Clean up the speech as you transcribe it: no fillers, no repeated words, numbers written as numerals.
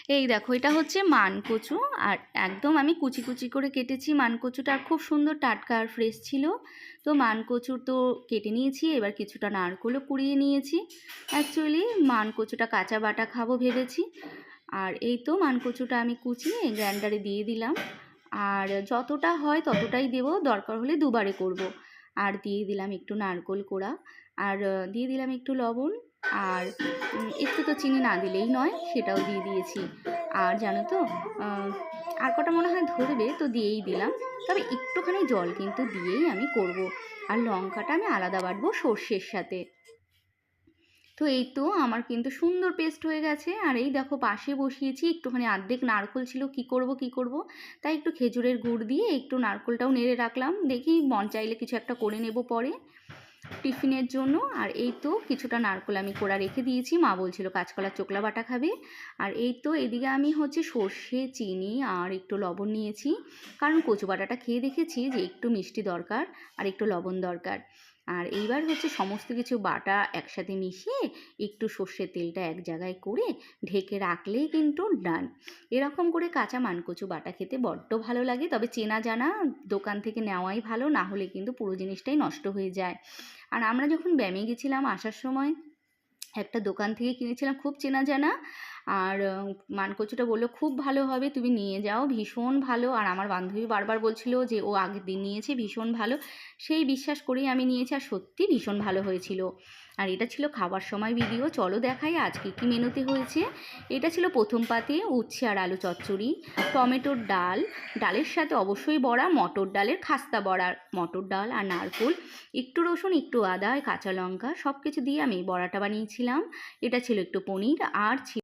এই দেখো, এটা হচ্ছে মানকচু, আর একদম আমি কুচি কুচি করে কেটেছি মানকচুটা, আর খুব সুন্দর টাটকা আর ফ্রেশ ছিল। তো মানকচু তো কেটে নিয়েছি, এবার কিছুটা নারকেলও কুড়িয়ে নিয়েছি। অ্যাকচুয়ালি মানকচুটা কাঁচা বাটা খাবো ভেবেছি। আর এই তো মানকচুটা আমি কুচিয়ে গ্রাইন্ডারে দিয়ে দিলাম, আর যতটা হয় ততটাই দেব, দরকার হলে দুবারে করব। আর দিয়ে দিলাম একটু নারকেল কোড়া, আর দিয়ে দিলাম একটু লবণ, আর একটু তো চিনি না দিলেই নয়, সেটাও দিয়ে দিয়েছি। আর জানো তো, আর কটা মনে হয় ধরবে, তো দিয়েই দিলাম। তবে একটুখানি জল কিন্তু দিয়েই আমি করব। আর লঙ্কাটা আমি আলাদা বাটবো সর্ষের সাথে। তো এই তো আমার কিন্তু সুন্দর পেস্ট হয়ে গেছে। আর এই দেখো পাশে বসিয়েছি, একটুখানি অর্ধেক নারকেল ছিল, কি করব, তাই একটু খেজুরের গুড় দিয়ে একটু নারকেলটাও নেড়ে রাখলাম, দেখি মন চাইলে কিছু একটা করে নেব পরে টিফিনের জন্য। আর এই তো কিছুটা নারকেল আমি কোড়া রেখে দিয়েছি, মা বলছিল কাঁচকলার চোকলা বাটা খাবে। আর এই তো এদিকে আমি হচ্ছে সর্ষে, চিনি আর একটু লবণ নিয়েছি, কারণ কচু বাটাটা খেয়ে দেখেছি যে একটু মিষ্টি দরকার আর একটু লবণ দরকার। আর এইবার হচ্ছে সমস্ত কিছু বাটা একসাথে মিশিয়ে একটু সর্ষের তেলটা এক জায়গায় করে ঢেকে রাখলেই কিন্তু ডান। এরকম করে কাঁচা মানকচু বাটা খেতে বড্ড ভালো লাগে, তবে চেনা জানা দোকান থেকে নেওয়াই ভালো, না হলে কিন্তু পুরো জিনিসটাই নষ্ট হয়ে যায়। আর আমরা যখন ব্যামে গেছিলাম আসার সময় একটা দোকান থেকে কিনেছিলাম, খুব চেনা জানা। আর মানকচুটা বললো খুব ভালো হবে, তুমি নিয়ে যাও, ভীষণ ভালো। আর আমার বান্ধবী বারবার বলছিল যে ও আগের দিন নিয়েছে, ভীষণ ভালো। সেই বিশ্বাস করেই আমি নিয়েছি, আর সত্যি ভীষণ ভালো হয়েছিল। আর এটা ছিল খাবার সময় ভিডিও, চলো দেখাই আজকে কী মেনুতে হয়েছে। এটা ছিল প্রথম পাতে উচ্ছে আর আলু চচ্চড়ি, টমেটোর ডাল, ডালের সাথে অবশ্যই বড়া, মটর ডালের খাস্তা বড়া, মটর ডাল আর নারকেল, একটু রসুন, একটু আদা, কাঁচা লঙ্কা, সব কিছু দিয়ে আমি বড়াটা বানিয়েছিলাম। এটা ছিল একটু পনির, আর